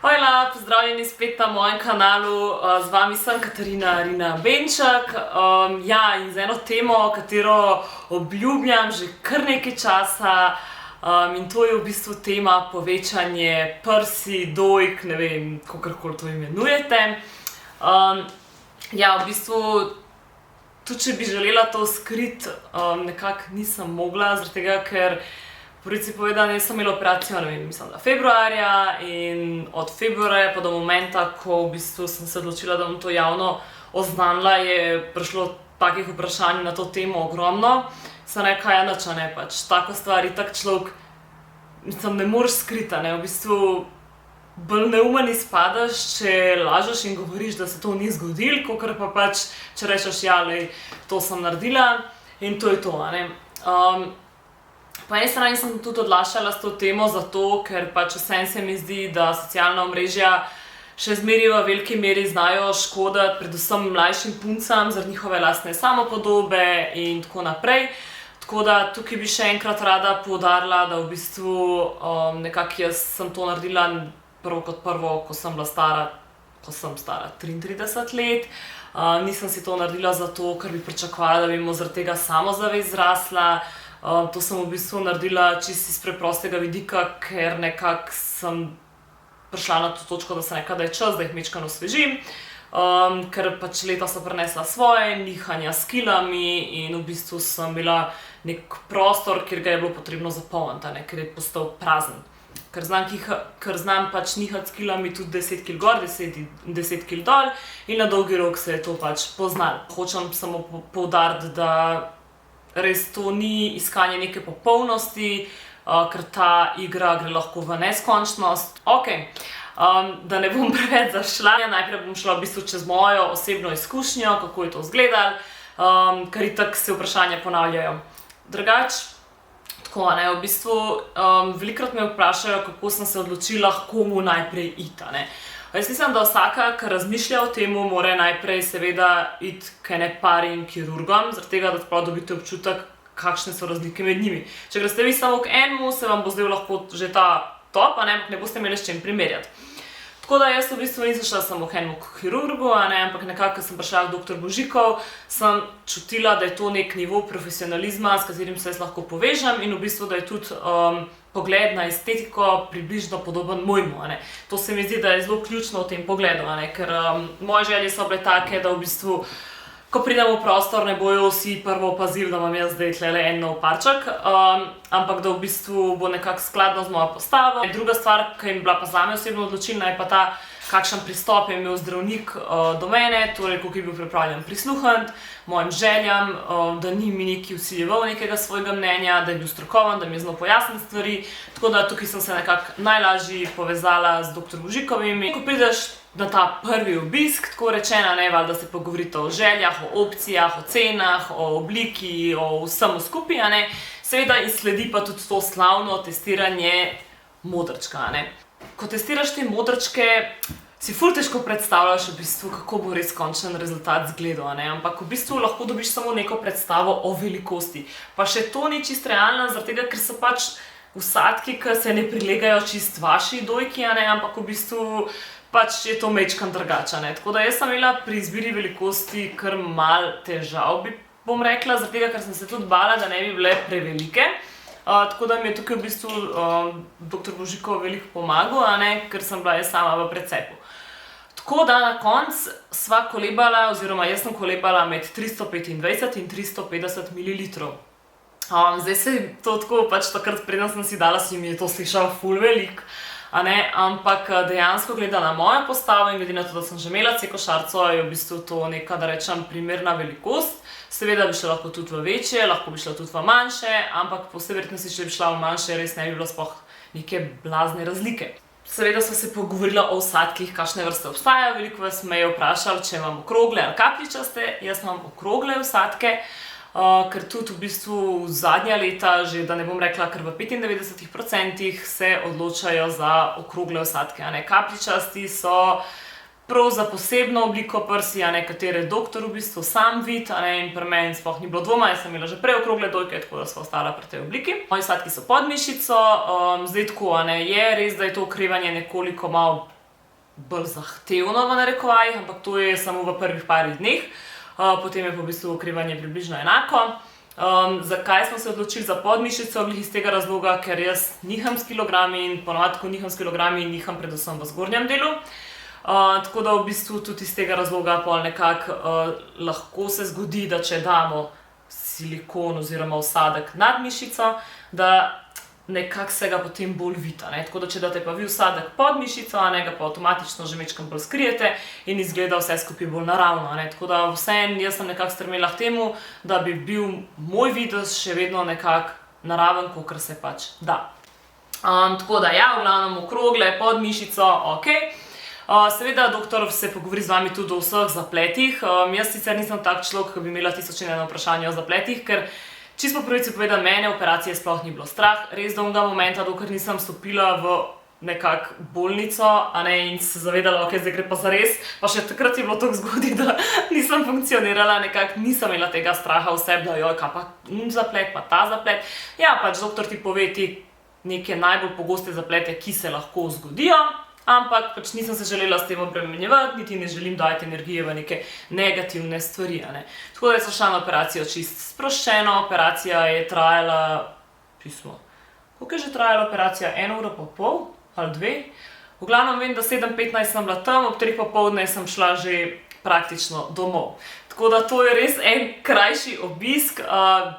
Hojla, pozdravljeni spet na mojem kanalu, z vami sem Katarina Arina Benček. In z eno temo, katero obljubljam že kar nekaj časa, in to je v bistvu tema povečanje prsi, dojk, ne vem, kakorkoli to imenujete. V bistvu, tudi če bi želela to skriti, nekako nisem mogla, zaradi tega, ker po resnici povedano, jaz sem imela operacijo, ne vem, mislim, da februarja, in od februarja pa do momenta, ko v bistvu sem se odločila, da bom to javno oznanila, je prišlo takih vprašanj na to temo ogromno. Sem rekla, ja, nič, ne, pač, tako stvari, tak človek, mislim, ne moreš skriti, ne, v bistvu bolj neumen izpadaš, če lažeš in govoriš, da se to ni zgodilo, kakor pa pač, če rečeš, ja, lej, to sem naredila in to je to, ne. Po eni strani sem tudi odlašala s to temo zato, ker pač vsem se mi zdi, da socialna omrežja še zmeraj v veliki meri znajo škoditi predvsem mlajšim puncam zaradi njihove lastne samopodobe in tako naprej. Tako da tukaj bi še enkrat rada poudarila, da v bistvu nekako jaz sem to naredila prvo kot prvo, ko sem stara 33 let. Nisem si to naredila zato, ker bi pričakovala, da bi mu zaradi tega samozavest zrasla. To sem v bistvu naredila čisto iz preprostega vidika, ker nekako sem prišla na to točko, da sem rekla, da je čas, da jih majčkeno osvežim, ker pač leta so prinesla svoje, nihanja s kilami in v bistvu sem imela nek prostor, kjer ga je bilo potrebno zapolniti, ker je postal prazen. Ker znam pač nihati s kilami tudi 10 kil gor, 10 kil dol in na dolgi rok se je to pač poznalo. Hočem samo poudariti, da res to ni iskanje neke popolnosti, ker ta igra gre lahko v neskončnost. Da ne bom preveč zašla, najprej bom šla v bistvu čez mojo osebno izkušnjo, kako je to izgledalo, ker itak se vprašanja ponavljajo. Drugače, tako, v bistvu velikokrat me vprašajo, kako sem se odločila, komu najprej iti, ne. Jaz mislim, da vsaka, ki razmišlja o tem, mora najprej seveda iti k parim kirurgom, zaradi tega, da sploh dobite občutek, kakšne so razlike med njimi. Če greste vi samo k enemu, se vam bo zdel lahko že ta top, ampak ne boste imeli s čim primerjati. Tako da jaz v bistvu nisem šla samo k enemu kirurgu, ampak nekako, ko sem prišla k dr. Božikov, sem čutila, da je to nek nivo profesionalizma, s katerim se jaz lahko povežem in v bistvu, da je tudi pogled na estetiko približno podoben mojemu. To se mi zdi, da je zelo ključno v tem pogledu, ker moje želje so bile take, da v bistvu, ko pridem v prostor, ne bojo vsi prvo opazili, da imam jaz zdaj tlele en nov parček, ampak da v bistvu bo nekako skladno z mojo postavo. Druga stvar, ki je bila pa zame osebno odločilna, je pa ta, kakšen pristop je imel zdravnik do mene, torej koliko je bil pripravljen prisluhniti mojim željam, da ni mi neki vsiljeval nekega svojega mnenja, da je bil strokoven, da mi je znal pojasniti stvari. Tako da tukaj sem se nekako najlažje povezala z dr. Božikovim. Ko prideš na ta prvi obisk, tako rečena, da se pogovorite o željah, o opcijah, o cenah, o obliki, o vsemu skupaj, seveda in sledi pa tudi to slavno testiranje modrčka. Ko testiraš te modrčke, si ful težko predstavljaš v bistvu, kako bo res končen rezultat izgledal, ampak v bistvu lahko dobiš samo neko predstavo o velikosti. Pa še to ni čisto realno, zaradi tega, ker so pač vsadki, ki se ne prilegajo čisto vaši dojki, ampak v bistvu pač je to majčkeno drugače. Tako da jaz sem imela pri izbiri velikosti kar malo težav, bom rekla, zaradi tega, ker sem se tudi bala, da ne bi bile prevelike. Tako da mi je tukaj v bistvu dr. Božikov veliko pomagal, ker sem bila jaz sama v precepu. Tako da na koncu sva kolebala, oziroma jaz sem kolebala med 325 in 350 ml. Zdaj se to tako, pač takrat preden sem si dala, si mi je to slišal ful veliko, ampak dejansko gleda na mojo postavo in glede na to, da sem že imela C-košarico, je v bistvu to neka, da rečem, primerna velikost. Seveda bi šla lahko tudi v večje, lahko bi šla tudi v manjše, ampak po vsej verjetnosti, če bi šla v manjše, res ne bi bilo sploh neke blazne razlike. Seveda sva se pogovorila o vsadkih, kakšne vrste obstajajo. Veliko vas me je vprašali, če imam okrogle ali kapljičaste. Jaz imam okrogle vsadke, ker tudi v bistvu zadnja leta, že da ne bom rekla, ker v 95% se odločajo za okrogle vsadke. Kapljičasti so prav za posebno obliko prsi, katere doktor v bistvu sam vidi, in pri meni sploh ni bilo dvoma, jaz sem imela že prej okrogle dojke, tako da sva ostala pri tej obliki. Moji vsadki so pod mišico, zdaj tako, je res, da je to okrevanje nekoliko malo bolj zahtevno v narekovajih, ampak to je samo v prvih parih dneh, potem je pa v bistvu okrevanje približno enako. Zakaj smo se odločili za podmišico? Glih iz tega razloga, ker jaz niham s kilogrami in ponovadi, ko niham s kilogrami, niham predvsem v zgornjem delu. Tako da v bistvu tudi iz tega razloga pol nekako lahko se zgodi, da če damo silikon oziroma vsadek nad mišico, da nekako se ga potem bolj vita. Tako da če date pa vi vsadek pod mišico, ga pa avtomatično že majčkeno bolj skrijete in izgleda vse skupaj bolj naravno. Tako da vseeno jaz sem nekako stremela k temu, da bi bil moj videz še vedno nekako naraven, kakor se pač da. Tako da ja, v glavnem okrogle, pod mišico, okej. Seveda doktor se pogovori z vami tudi o vseh zapletih. Jaz sicer nisem tak človek, ki bi imela 1001 vprašanje o zapletih, ker čisto po pravici povedano, mene operacije sploh ni bilo strah. Res do onega momenta, dokler nisem vstopila v nekako bolnico, in se zavedala, ok, zdaj gre pa zares, pa še takrat je bilo tako zgodaj, da nisem funkcionirala, nekako nisem imela tega straha v sebi, da joj, kaj pa zaplet, pa ta zaplet. Ja, pač doktor ti pove ti neke najbolj pogoste zaplete, ki se lahko zgodijo, ampak pač nisem se želela s tem obremenjevati, niti ne želim dajati energije v neke negativne stvari. Tako da sem šla na operacijo čist sproščeno, operacija je trajala, koliko je že trajala operacija? 1 uro pa pol ali 2? V glavnem vem, da 7:15 sem bila tam, ob 3 popoldne sem šla že praktično domov. Tako da to je res en krajši obisk,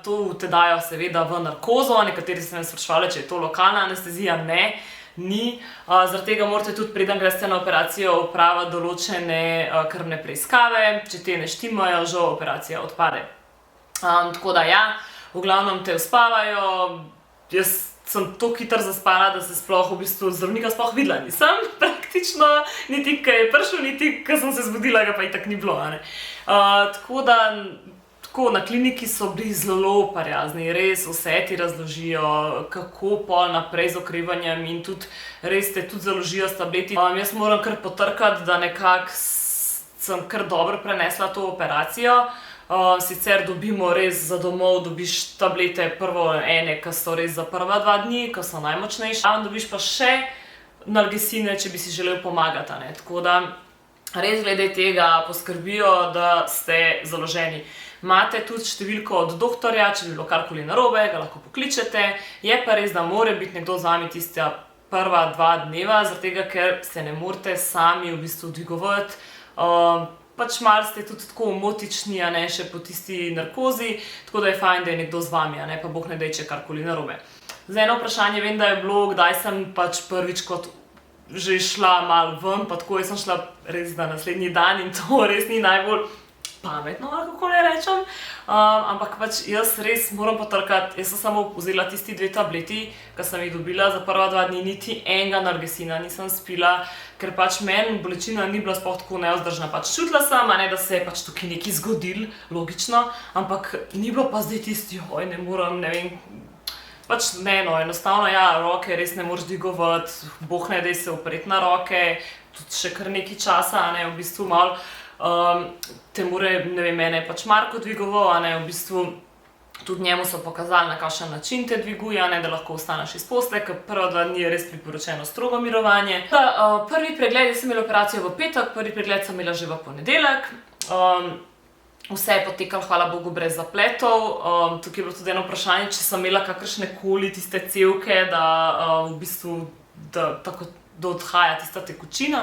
to te dajo seveda v narkozo, nekateri se me spraševali, če je to lokalna anestezija, ne. Ni, zaradi tega morate tudi, preden greste na operacijo, opraviti določene krvne preiskave, če te ne štimajo, žal operacija odpade. Tako da ja, v glavnem te uspavajo, jaz sem tako hitro zaspala, da se sploh v bistvu zdravnika sploh videla nisem, praktično, niti ko je prišel, niti ko sem se zbudila, ga pa itak ni bilo. Tako da, na kliniki so bili zelo prijazni, res vse ti razložijo, kako pol naprej z okrevanjem in tudi res te tudi založijo s tableti. Jaz moram kar potrkati, da nekako sem kar dobro prenesla to operacijo. Sicer dobimo res za domov, dobiš tablete prvo ene, ki so res za prva 2 dni, ki so najmočnejše. Dobiš pa še nalgesine, če bi si želel pomagati. Tako da res glede tega poskrbijo, da ste založeni. Imate tudi številko od doktorja, če bi bilo karkoli narobe, ga lahko pokličete. Je pa res, da mora biti nekdo z vami tista prva 2 dneva, zaradi tega, ker se ne morete sami v bistvu dvigovati. Pač malo ste tudi tako omotični, še po tisti narkozi, tako da je fajn, da je nekdo z vami, pa bog ne daj, če karkoli narobe. Za eno vprašanje vem, da je bilo, kdaj sem pač prvič kot že šla malo ven, pa tako jaz sem šla res na naslednji dan in to res ni najbolj pametno, kako ne rečem, ampak pač jaz res moram potrkati, jaz sem samo vzela tisti 2 tableti, ki sem jih dobila za prva 2 dni, niti enega nalgesina nisem spila, ker pač meni bolečina ni bila sploh tako nevzdržna. Pač čutila sem, da se je pač tukaj nekaj zgodilo, logično, ampak ni bilo pa zdaj tisti, oj, ne morem, ne vem, pač ne, enostavno ja, roke res ne moreš dvigovati, boh ne daj se opreti na roke, tudi še kar nekaj časa, v bistvu malo. Te more, ne vem, mene je pač Marko dvigoval, v bistvu tudi njemu so pokazali, na kakšen način te dviguje, da lahko ostaneš iz postelje, ker prva 2 dni je res priporočeno strogo mirovanje. Prvi pregled, jaz sem imela operacijo v petek, prvi pregled sem imela že v ponedeljek. Vse je potekalo, hvala Bogu, brez zapletov. Tukaj je bilo tudi eno vprašanje, če sem imela kakršnekoli tiste cevke, da v bistvu, da odhaja tista tekočina,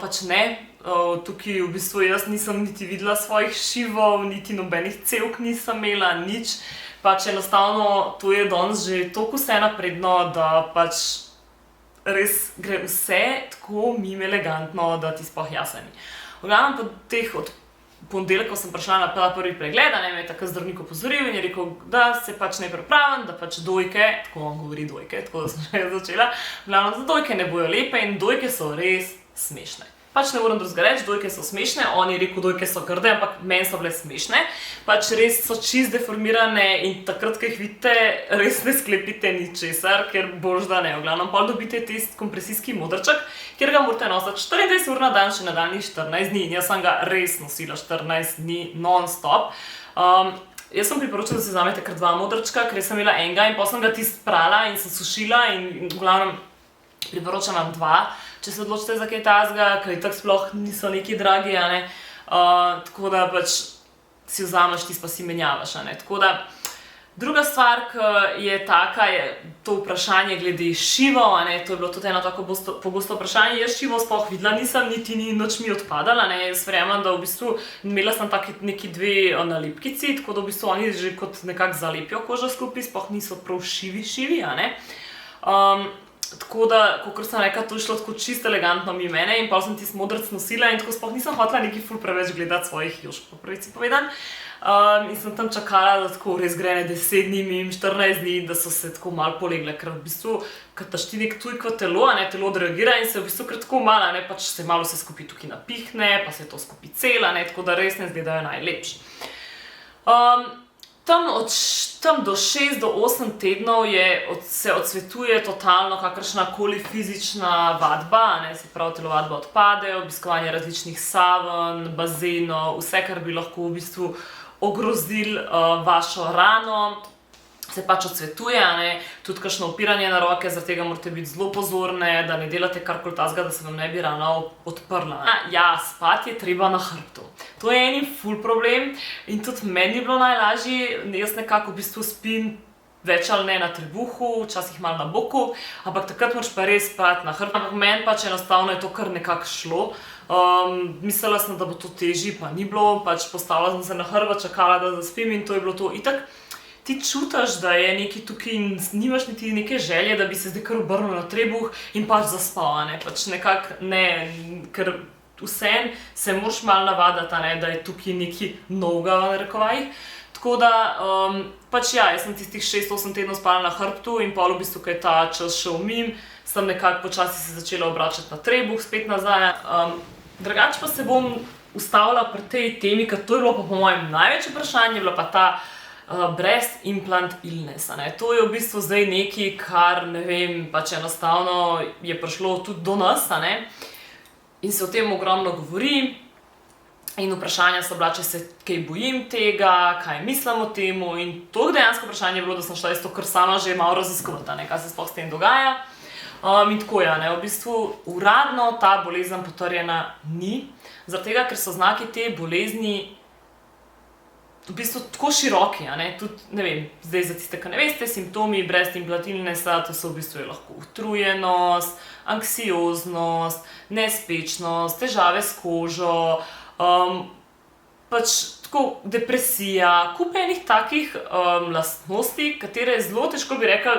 pač ne. Tukaj v bistvu jaz nisem niti videla svojih šivov, niti nobenih cevk nisem imela, nič. Pač enostavno to je danes že toliko vse napredno, da pač res gre vse tako mimo elegantno, da ti sploh jasno ni. V glavnem po teh od ponedeljkov sem prišla na prvi pregled, me je takrat zdravnik opozoril in je rekel, da se pač ne pripravim, da pač dojke, tako on govori dojke, tako da sem že začela, v glavnem, da dojke ne bojo lepe in dojke so res smešne. Pač ne moram drugega reči, dojke so smešne, on je rekel, dojke so grde, ampak meni so bile smešne. Pač res so čist deformirane in takrat, ko jih vidite, res ne sklepite ničesar, ker boljš da ne. V glavnem, pol dobite tisti kompresijski modrček, kjer ga morate nositi 24 ur na dan, še nadaljnjih 14 dni. In jaz sem ga res nosila 14 dni non-stop. Jaz sem priporočila, da si vzamete kar 2 modrčka, ker sem imela enega in potem sem ga tisti prala in sem sušila in v glavnem Priporočam vam 2, če se odločite za kaj takega, ker itak sploh niso neki dragi, a ne. Tako da pač si vzameš tisto pa si menjavaš, a ne. Tako da druga stvar, ki je taka, je to vprašanje glede šivov, a ne. To je bilo tudi eno tako pogosto vprašanje. Jaz šivov sploh videla nisem, niti ni nič mi odpadalo, a ne. Jaz verjamem, da v bistvu imela sem taki neki 2 nalepkici, tako da v bistvu oni že kot nekako zalepijo kožo skupaj, sploh niso prav šivi, a ne. Tako da, kakor sem rekla, to je šlo tako čisto elegantno mimo mene in potem sem tisti modrc nosila in tako sploh nisem hotela neki ful preveč gledati svojih jušk, po pravici povedano. In sem tam čakala, da tako res gre 10 dni mimo, 14 dni, da so se tako malo polegle, ker v bistvu, ker daš ti nek tujko telo, a ne, telo odreagira in se v bistvu kar tako malo, a ne, pač se malo vse skupaj tukaj napihne, pa se to skupaj cela, ne, tako da res ne izgledajo najlepše. Tam do 6 do 8 tednov se odsvetuje totalno kakršnakoli fizična vadba, a ne, se pravi telovadba odpade, obiskovanje različnih saven, bazenov, vse, kar bi lahko v bistvu ogrozil vašo rano, se pač odsvetuje, a ne, tudi kakšno upiranje na roke, zaradi tega morate biti zelo pozorne, da ne delate karkoli takega, da se vam ne bi rana odprla. Ja, spati je treba na hrbtu. To je en ful problem in tudi meni je bilo najlažje, jaz nekako v bistvu spim več ali ne na trebuhu, včasih malo na boku, ampak takrat moraš pa res spati na hrbtu. Ampak meni pač enostavno je to kar nekako šlo. Mislila sem, da bo to težje, pa ni bilo, pač postavila sem se na hrbet, čakala, da zaspim in to je bilo to. Itak ti čutiš, da je nekaj tukaj in nimaš niti neke želje, da bi se zdaj kar obrnil na trebuh in pač zaspal, a ne, pač nekako ne, ker vseeno se moraš malo navaditi, a ne, da je tukaj nekaj novega v narekovajih. Tako da, pač ja, jaz sem tistih 6-8 tednov spala na hrbtu in pol v bistvu, ko je ta čas šel mimo, sem nekako počasi se začela obračati na trebuh, spet nazaj. Drugače pa se bom ustavila pri tej temi, ker to je bilo pa po mojem največje vprašanje, je bila pa ta breast implant illness, a ne. To je v bistvu zdaj nekaj, kar, ne vem, pač enostavno je prišlo tudi do nas, a ne. In se o tem ogromno govori in vprašanja so bila, če se kaj bojim tega, kaj mislim o temu in to dejansko vprašanje je bilo, da sem šla to kar sama že malo raziskovati, a ne, kaj se sploh s tem dogaja. In tako je, a ne, v bistvu uradno ta bolezen potrjena ni, zaradi tega, ker so znaki te bolezni v bistvu tako široki, a ne, tudi, ne vem, zdaj za tiste, ki ne veste, simptomi breast implant illnessa, to so v bistvu lahko utrujenost, anksioznost, nespečnost, težave s kožo, pač tako depresija, kup enih takih lastnosti, katere zelo težko bi rekli,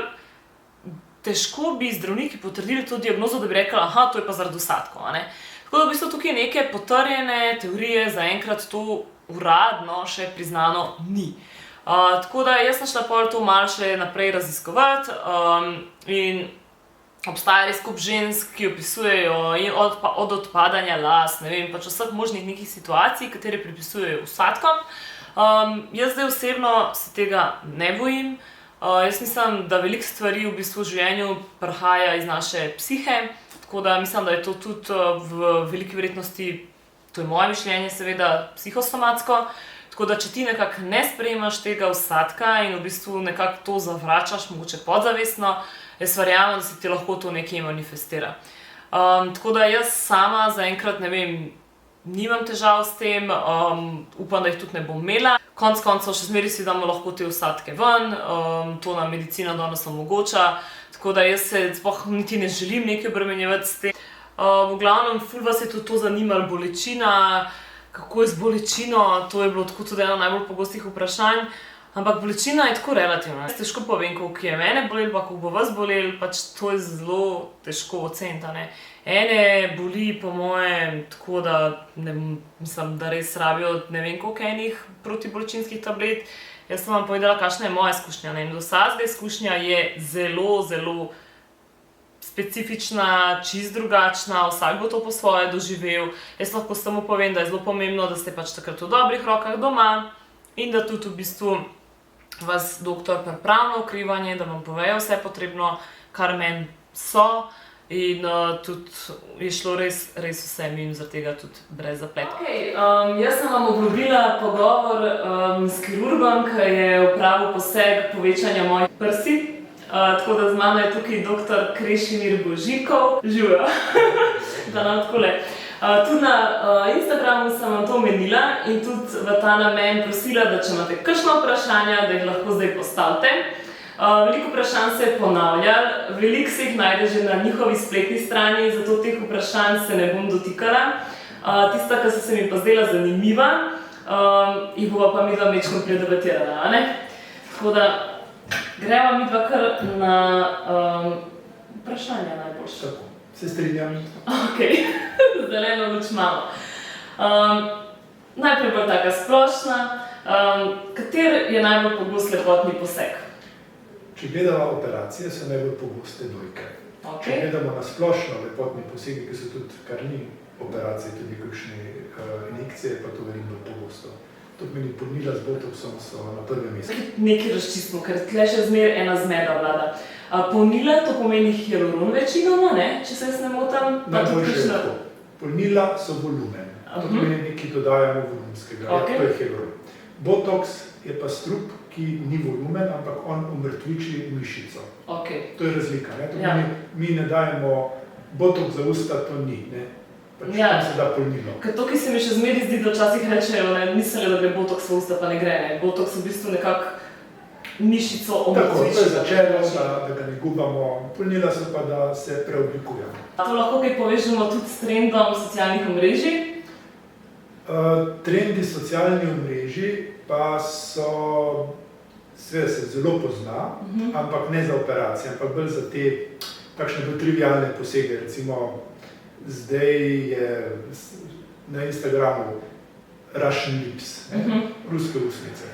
težko bi zdravniki potrdili to diagnozo, da bi rekli, aha, to je pa zaradi vsadkov, a ne. Tako da v bistvu tukaj neke potrjene teorije zaenkrat to uradno še priznano ni. Tako da jaz sem šla pol to malo še naprej raziskovati in obstaja res kup žensk, ki opisujejo od odpadanja las, ne vem, pač vseh možnih nekih situacij, katere pripisujejo vsadkom. Jaz zdaj osebno se tega ne bojim. Jaz mislim, da veliko stvari v bistvu v življenju prihaja iz naše psihe, tako da mislim, da je to tudi v veliki verjetnosti, to je moje mišljenje seveda, psihosomatsko, tako da če ti nekako ne sprejemaš tega vsadka in v bistvu nekako to zavračaš, mogoče podzavestno, jaz verjamem, da se ti lahko to nekaj manifestira. Tako da jaz sama zaenkrat, ne vem, nimam težav s tem, upam, da jih tudi ne bom imela. Konec koncev še zmeraj si damo lahko te vsadke ven, to nam medicina danes omogoča, tako da jaz se sploh niti ne želim nekaj obremenjevati s tem. V glavnem, ful vas je tudi to zanimalo, bolečina, kako je z bolečino, to je bilo tako tudi eno najbolj pogostih vprašanj, ampak bolečina je tako relativna. Jaz težko povem, koliko je mene bolelo, pa koliko bo vas bolelo, pač to je zelo težko oceniti, a ne. Ene boli po mojem tako, da mislim, da res rabijo ne vem koliko enih protibolečinskih tablet. Jaz sem vam povedala, kakšna je moja izkušnja, ne, in vsaka izkušnja je zelo, zelo specifična, čisto drugačna, vsak bo to po svoje doživel. Jaz lahko samo povem, da je zelo pomembno, da ste pač takrat v dobrih rokah doma in da tudi v bistvu vas doktor pripravi na okrevanje, da vam povejo vse potrebno, kar meni so in tudi je šlo res vse mimo, zaradi tega tudi brez zapletov. Jaz sem vam obljubila pogovor s kirurgom, ki je opravil poseg povečanja mojih prsi. Tako da z mano je tukaj dr. Krešimir Božikov. Živijo. Da nam takole. Tudi na Instagramu sem vam to omenila in tudi v ta namen prosila, da če imate kakšno vprašanje, da jih lahko zdaj postavite. Veliko vprašanj se je ponavljalo, veliko se jih najde že na njihovi spletni strani, zato teh vprašanj se ne bom dotikala. Tista, ki so se mi pa zdela zanimiva, jih bova pa midva majčkeno predebatirala, ne? Tako da greva midva kar na vprašanja najboljše. Tako, se strinjam. Ok, zeleno luč imamo. Najprej bolj taka splošna. Kater je najbolj pogost lepotni poseg? Če gledamo operacije, so najbolj pogoste dojke. Če gledamo na splošno lepotni posegi, ki so tudi kar ni operacije, tudi kakšne injekcije, pa to veliko bolj pogosto. To pomeni polnila z botoksom so na prvem mestu. Nekaj razčistimo, ker tle še zmeraj ena zmeda vlada. Polnila to pomeni hyaluron večinoma, ne? Če se jaz ne motam. Najboljše je tako. Polnila so volumen. To pomeni nekaj dodajamo volumenskega. To je hyaluron. Botoks je pa strup, ki ni volumen, ampak on umrtviči mišico. To je razlika. To pomeni, mi ne dajemo botoks za usta, to ni. Pač tam se da polnilo. Ker to, ki se mi še zmeri zdi, da včasih rečejo, mislili, da gre botoks v usta, pa ne gre. Botoks v bistvu nekako mišico omrtviči. Tako, to je začelo, da ga ne gubamo. Polnila so pa, da se preoblikujemo. To lahko kaj povežemo tudi s trendom socialnih omrežij? Trendi socialnih omrežij pa so, seveda se zelo pozna, ampak ne za operacije, ampak bolj za te takšne bolj trivialne posege. Recimo, zdaj je na Instagramu Russian lips, ruske usnice.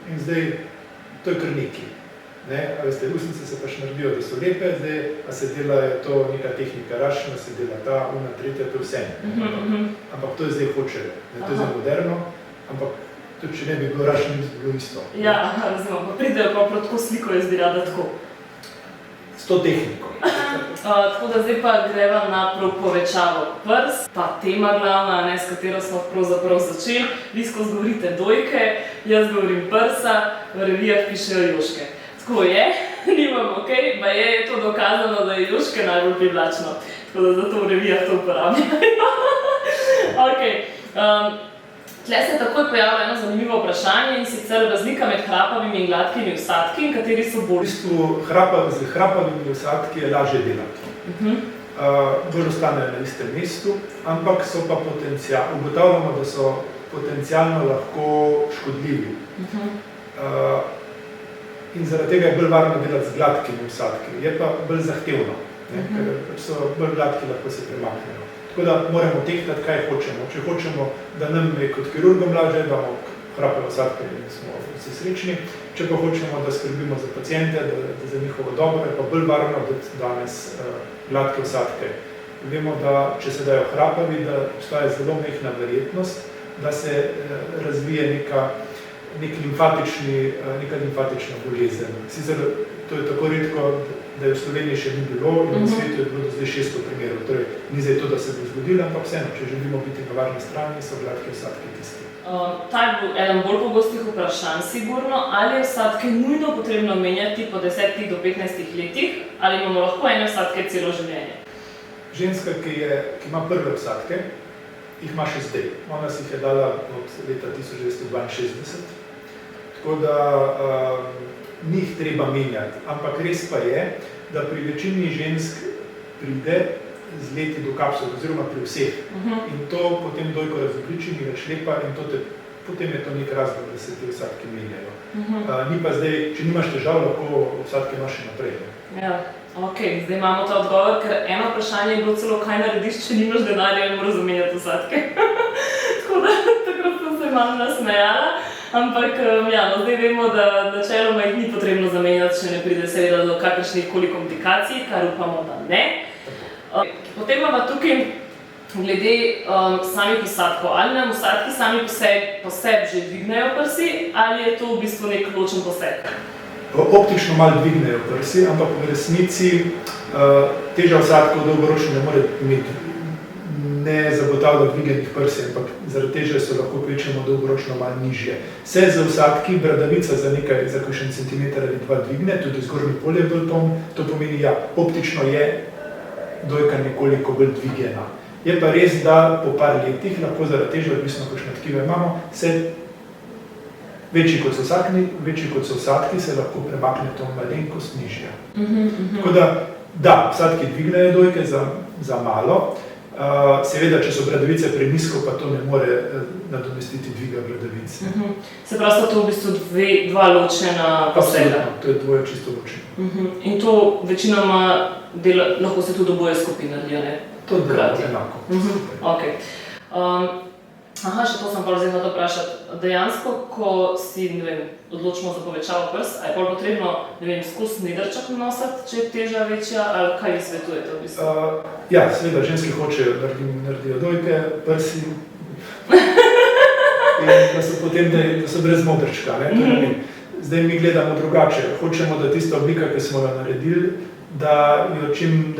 In zdaj, to je kar nekaj. Veste, usnice se pač naredijo, da so lepe, zdaj, a se dela to neka tehnika Russian, se dela ta, una, tretja, to je vse. Ampak to je zdaj hočejo, to je zdaj moderno, ampak tudi če ne bi bilo Russian lips, bi bilo isto. Ja, razumem, pa pridejo pa prav tako sliko, jaz bi rada tako. S to tehniko. Tako da zdaj pa greva na povečavo prs, ta tema glavna, s katero smo pravzaprav začeli. Vi skozi govorite dojke, jaz govorim prsa, v revijah pišejo juške. Tako je, nimam okej, pa je to dokazano, da je juške najbolj privlačno. Tako da zato v revijah to uporabljajo. Tle se takoj pojavlja eno zanimivo vprašanje in sicer razlika med hrapavimi in gladkimi vsadki in kateri so bolj. V bistvu z hrapavimi vsadki je lažje delati. Bolj ostanejo na istem mestu, ampak so pa ugotavljamo, da so potencialno lahko škodljivi. In zaradi tega je bolj varno delati z gladkimi vsadki. Je pa bolj zahtevno, ker so bolj gladki, lahko se premaknejo. Tako da moramo tehtati, kaj hočemo. Če hočemo, da nam je kot kirurgom lažje, damo hrapave vsadke in smo vsi srečni. Če pa hočemo, da skrbimo za paciente, da za njihovo dobro, je pa bolj varno dati danes gladke vsadke. Vemo, da če se dajo hrapavi, da obstaja zelo majhna verjetnost, da se razvije neka limfatična bolezen. Sicer to je tako redko, da je v Sloveniji še ni bilo in na svetu je bilo do zdaj 600 primerov. Torej, ni zdaj to, da se bo zgodilo, ampak vseeno, če želimo biti na varni strani, so gladke vsadke tisti. Ta je bil eden bolj pogostih vprašanj sigurno, ali je vsadke nujno potrebno menjati po 10 do 15 letih, ali imamo lahko ene vsadke celo življenje? Ženska, ki ima prve vsadke, jih ima še zdaj. Ona si jih je dala od leta 1962, tako da ni jih treba menjati, ampak res pa je, da pri večini žensk pride z leti do kapsul, oziroma pri vseh. In to potem dojko razobliči, ni več lepa in potem je to nek razlog, da se te vsadke menjajo. Ni pa zdaj, če nimaš težav, lahko vsadke imaš še naprej. Ja, okej, zdaj imamo ta odgovor, ker eno vprašanje je bilo celo, kaj narediš, če nimaš denarja in moraš zamenjati vsadke. Tako da takrat sem se malo nasmejala. Ampak zdaj vemo, da načeloma jih ni potrebno zamenjati, če ne pride seveda do kakršnih koli komplikacij, kar upamo, da ne. Potem pa tukaj glede samih vsadkov. Ali nam vsadki sami po sebi že dvignejo prsi, ali je to v bistvu nek ločen poseg? Optično malo dvignejo prsi, ampak v resnici teža vsadkov dolgoročno ne more imeti ne zagotavlja dvigenih prsi, ampak zaradi teže so lahko kvečemo dolgoročno malo nižje. Se za vsadki bradavica za kakšen centimeter ali dva dvigne, tudi zgornji polje bolj to pomeni, ja, optično je dojka nekoliko bolj dvigena. Je pa res, da po par letih lahko zaradi teže, odvisno kakšne tkive imamo, se večji kot so vsadki, se lahko premakne to malenkost nižje. Tako da, vsadki dvignejo dojke za malo. Seveda, če so bradavice prenizko, pa to ne more nadomestiti dviga bradavic. Se pravi, sta to v bistvu dva ločena posega? Absolutno, to je dvoje čisto ločeno. In to večinoma lahko se tudi oboje skupaj naredijo, ne? To delamo enako. Še to sem pa zdaj hotel vprašati. Dejansko, ko si, odločimo za povečavo prst, a je pol potrebno, skozi nedrček nositi, če je teža večja, ali kaj vi svetujete v bistvu? Ja, seveda, ženske hočejo, naredijo dojke, prsi, in da so potem, da so brez modrčka, ne? Zdaj mi gledamo drugače. Hočemo, da tista oblika, ki smo jo naredili, da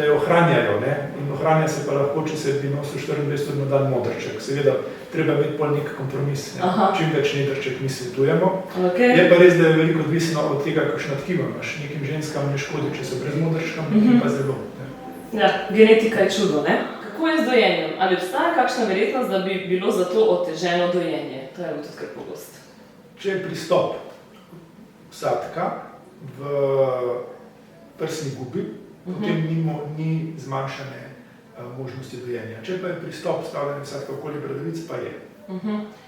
jo ohranjajo, ne? In ohranja se pa lahko, če se bi nosil 24 ur na dan modrček. Seveda, treba imeti pol nek kompromis, ne? Čim več nedrček mi svetujemo. Je pa res, da je veliko odvisno od tega, kakšna tkiva imaš. Nekim ženskam ne škodi, če so brez modrčka, nekim pa zelo. Ja, genetika je čudo, ne? Kako je z dojenjem? Ali obstaja kakšna verjetnost, da bi bilo za to oteženo dojenje? To je tudi kar pogosto. Če je pristop vsadka v prsni gubi, potem ni zmanjšane možnosti dojenja. Če pa je pristop stavljanja vsadka okoli bradavic, pa je.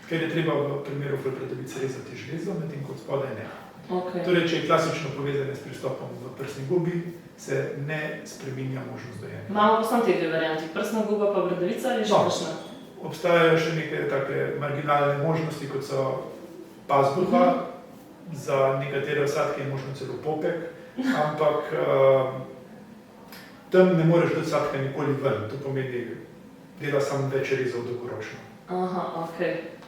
Ker je treba v primeru bradavic rezati žlezo, medtem kot spodaj ne. Torej, če je klasično povezane s pristopom v prsni gubi, se ne spreminja možnost dojenja. Imamo pa samo te dve varianti, prsna guba pa bradavica ali še kakšna? Obstajajo še neke take marginalne možnosti, kot so pazduha, za nekatere vsadke je možno celo popek, ampak tam ne moreš dati vsadka nikoli ven, to pomeni, dela samo več rezov dolgoročno.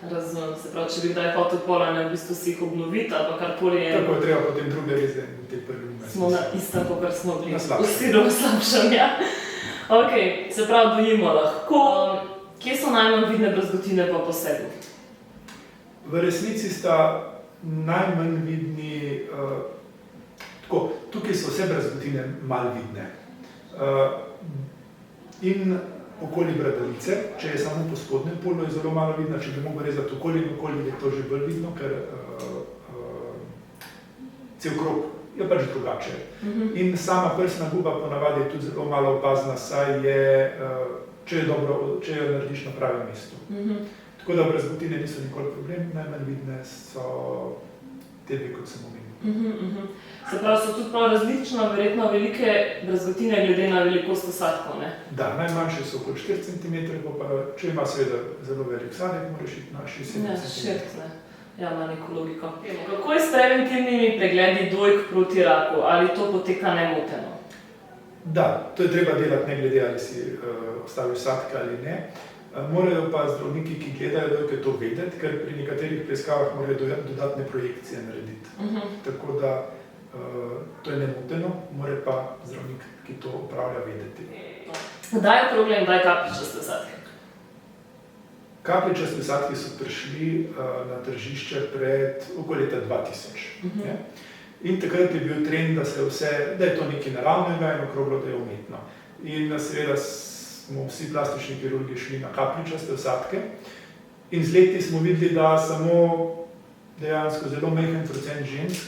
Razumem. Se pravi, če bi kdaj hotel polane v bistvu si jih obnoviti, ali pa karkoli je... Tako je treba potem druge reze v tej prvi meseci. Smo na istem, kakor smo bili. Na slabšem. Vsi do slabšem, ja. Se pravi, dojimo lahko. Kje so najmanj vidne brazgotine po posegu? V resnici sta najmanj vidni, tukaj so vse brazgotine malo vidne. In okoli bradavice, če je samo po spodnjem polju, je zelo malo vidna, če bi mogel rezati okoli in okoli, je to že bolj vidno, ker cel krog je pač drugače. In sama prsna guba ponavadi je tudi zelo malo opazna, saj je, če jo narediš na pravem mestu. Tako da brazgotine niso nikoli problem, najmanj vidne so te dve, kot sem omenil. Se pravi, so tudi prav različno, verjetno velike brazgotine glede na velikost vsadkov, ne? Da, najmanjše so okoli 4 cm, pa če ima seveda zelo velik vsadek, moraš iti na 6 cm. Ja, širt, ne. Ja, ima neko logiko. Kako je s preventivnimi pregledi dojk proti raku? Ali to poteka nemoteno? Da, to je treba delati ne glede, ali si ostaviš vsadke ali ne. Morajo pa zdravniki, ki gledajo dojke, to vedeti, ker pri nekaterih preiskavah morajo dodatne projekcije narediti. Tako da to je nemoteno, mora pa zdravnik, ki to opravlja, vedeti. Kdaj je okrogle in kdaj kapljičaste vsadke? Kapljičaste vsadke so prišli na tržišče pred okoli leta 2000. In takrat je bil trend, da je to nekaj naravnega in okroglo, da je umetno. In seveda smo vsi plastični kirurgi šli na kapljičaste vsadke in z leti smo videli, da samo dejansko zelo majhen procent žensk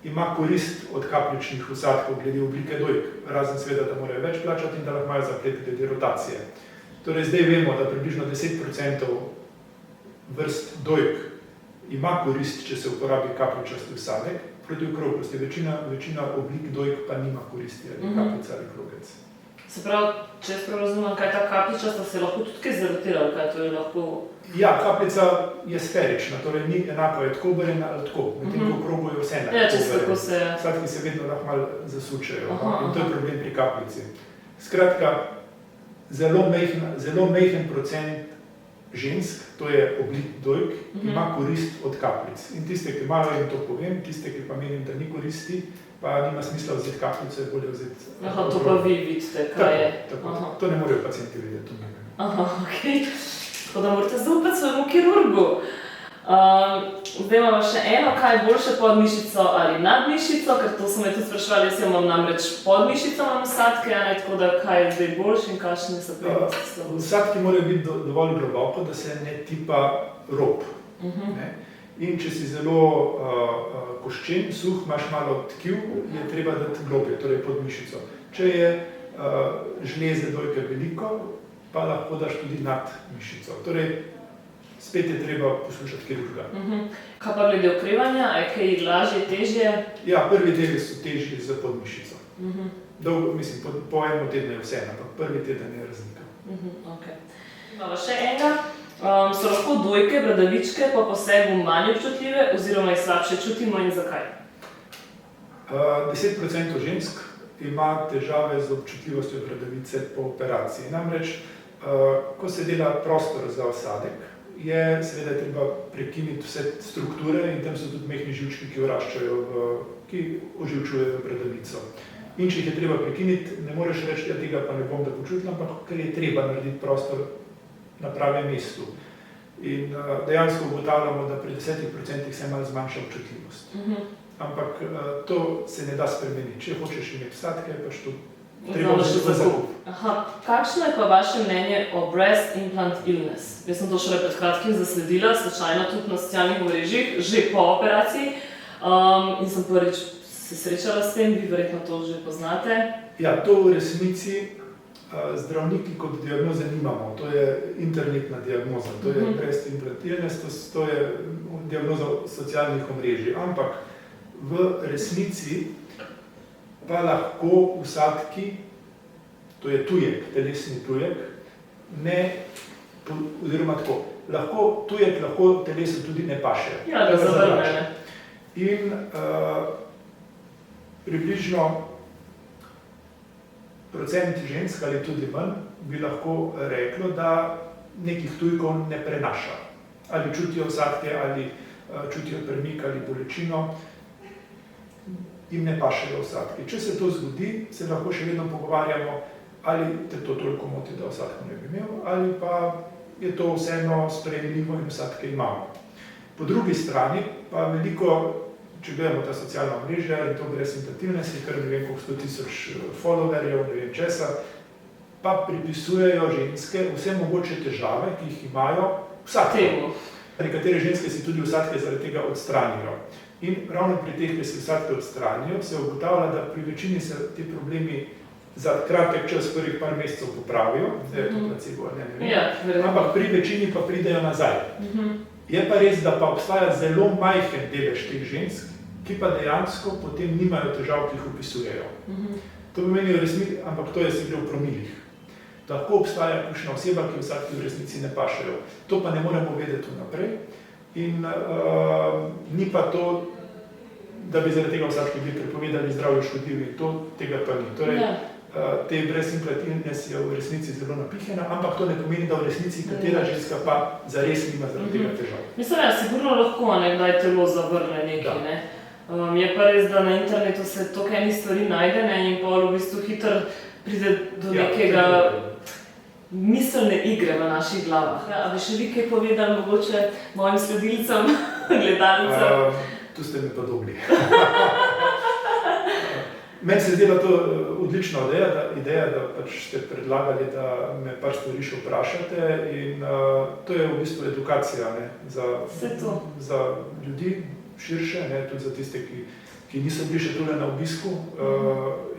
ima korist od kapljičnih vsadkov glede oblike dojk, razen seveda, da morajo več plačati in da lahko imajo zaplet glede rotacije. Torej, zdaj vemo, da približno 10% vrst dojk ima korist, če se uporabi kapljičasti vsadek, proti okroglosti. Večina oblik dojk pa nima koristi, ali kapljica ali krogec. Se pravi, če jaz prav razumem, kaj ta kapljičasta se lahko tudi kaj zerotira, kaj to je lahko... Ja, kapljica je sferična, torej ni enako je tako obrnjena ali tako, medtem ko v krogu je vse enako obrnjeno. Vsadki se vedno lahko malo zasučejo in to je problem pri kapljici. Skratka, zelo majhen procent žensk, to je oblik dojk, ima korist od kapljic. In tiste, ki imajo, in to povem, tiste, ki pa menim, da ni koristi, pa nima smisla vzeti kapljico, je bolje vzeti. Aha, to pa vi vidite, kaj je. Tako. To ne morejo pacienti vedeti, to ne vem. Aha, okej. Tako da morate zaupati svojemu kirurgu. Zdaj imamo še eno, kaj je boljše pod mišico ali nad mišico, ker to so me tudi spraševali, jaz imam namreč pod mišico imam vsadke, tako da kaj je zdaj boljše in kakšne so prednosti. Vsadki morajo biti dovolj globoko, da se ne tipa rob. Ne? In če si zelo koščen, suh, imaš malo tkiv, je treba dati globje, torej pod mišico. Če je žleze dojke veliko, pa lahko daš tudi nad mišico. Torej, spet je treba poslušati kirurga. Kaj pa glede okrevanja, je kaj lažje, težje? Ja, prvi deli so težji za pod mišico. Dolgo, mislim, po enem tednu je vse, ampak prvi teden je razlika. Okay. Imamo še enega. So lahko dojke, bradavičke po posegu manj občutljive oziroma jih slabše čutimo in zakaj? 10% žensk ima težave z občutljivostjo bradavice po operaciji. Namreč, ko se dela prostor za osadek, je seveda treba prekiniti vse strukture in tam so tudi mehni živčki, ki vraščajo, ki oživčujejo bradavico. In če jih je treba prekiniti, ne moreš reči, da tega pa ne bom da počutila, ampak ker je treba narediti prostor na pravem mestu. In dejansko ugotavljamo, da pri 10% se malo zmanjša občutljivost. Ampak to se ne da spremeniti. Če hočeš imeti vsadke, pač to treba za zakup. Kakšno je pa vaše mnenje o breast implant illness? Jaz sem to šele pred kratkim zasledila, slučajno tudi na socialnih mrežah, že po operaciji. In sem prvič se srečala s tem, vi verjetno to že poznate. Ja, to v resnici zdravniki kot diagnoze nimamo, to je internetna diagnoza, to je breast implant illness, to je diagnoza socialnih omrežij, ampak v resnici pa lahko vsadki, to je tujek, telesni tujek, oziroma tako, tujek lahko telesu tudi ne paše. Ja, da zavrne. In približno procent žensk ali tudi manj bi lahko reklo, da nekih tujkov ne prenaša. Ali čutijo vsadke, ali čutijo premik ali bolečino, jim ne pašejo vsadke. Če se to zgodi, se lahko še vedno pogovarjamo, ali te to toliko moti, da vsadko ne bi imel, ali pa je to vseeno sprejemljivo in vsadke imamo. Po drugi strani pa veliko, če gledamo ta socialna omrežja in to breast implant illness, je kar ne vem koliko 100,000 followerjev, ne vem česa, pa pripisujejo ženske vse mogoče težave, ki jih imajo vsadke. Nekatere ženske si tudi vsadke zaradi tega odstranijo. In ravno pri teh, ki se vsadke odstranijo, se ugotavlja, da pri večini se ti problemi za kratek čas prvih par mesecev popravijo, zdaj je to placebo, ne vem, ampak pri večini pa pridejo nazaj. Je pa res, da pa obstaja zelo majhen delež teh žensk, ki pa dejansko potem nimajo težav, ki jih opisujejo. To pomeni v resnici, ampak to je se gre v promilih. Lahko obstaja kakšna oseba, ki vsadki v resnici ne pašejo. To pa ne moremo vedeti vnaprej. In ni pa to, da bi zaradi tega vsadki bili prepovedali zdravju škodljivi. Tega pa ni. Torej, te breast implant illness je v resnici zelo napihena, ampak to ne pomeni, da v resnici katera ženska pa zares nima zaradi tega težav. Mislim, sigurno lahko, kdaj telo zavrne nekaj, ne. Je pa res, da na internetu se toliko enih stvari najde, ne, in pol v bistvu hitro pride do nekega miselne igre v naših glavah. A bi še vi kaj povedali mogoče mojim sledilcem, gledalcem? Tu ste mi podobni. Meni se zdela to odlična ideja, da pač ste predlagali, da me par stvari še vprašate in to je v bistvu edukacija, ne, za ljudi širše, ne, tudi za tiste, ki niso bili še tule na obisku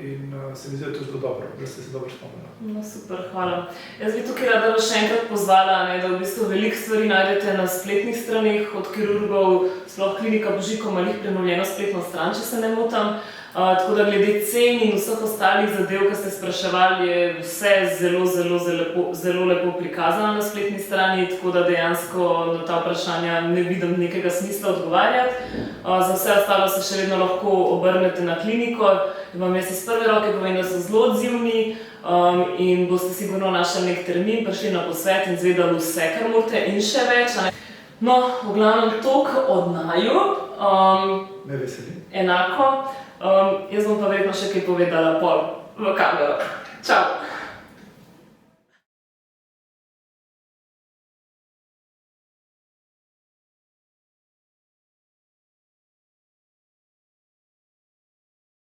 in se mi zdi, da je to zelo dobro, da ste se dobro spomnili. No, super, hvala. Jaz bi tukaj rada še enkrat pozvala, ne, da v bistvu veliko stvari najdete na spletnih straneh od kirurgov, sploh klinika Božiko ima lih prenovljeno spletno stran, če se ne motam. Tako da glede cen in vseh ostalih zadev, ki ste spraševali, je vse zelo lepo prikazano na spletni strani, tako da dejansko na ta vprašanja ne vidim nekega smisla odgovarjati. Za vse ostalo se še vedno lahko obrnete na kliniko. Vam jaz iz prve roke povem, da so zelo odzivni in boste sigurno našli nek termin, prišli na posvet in zvedali vse, kar morate in še več. No, v glavnem toliko od naju. Me veseli. Enako. Jaz bom pa verjetno še kaj povedala pol v kamero. Čau!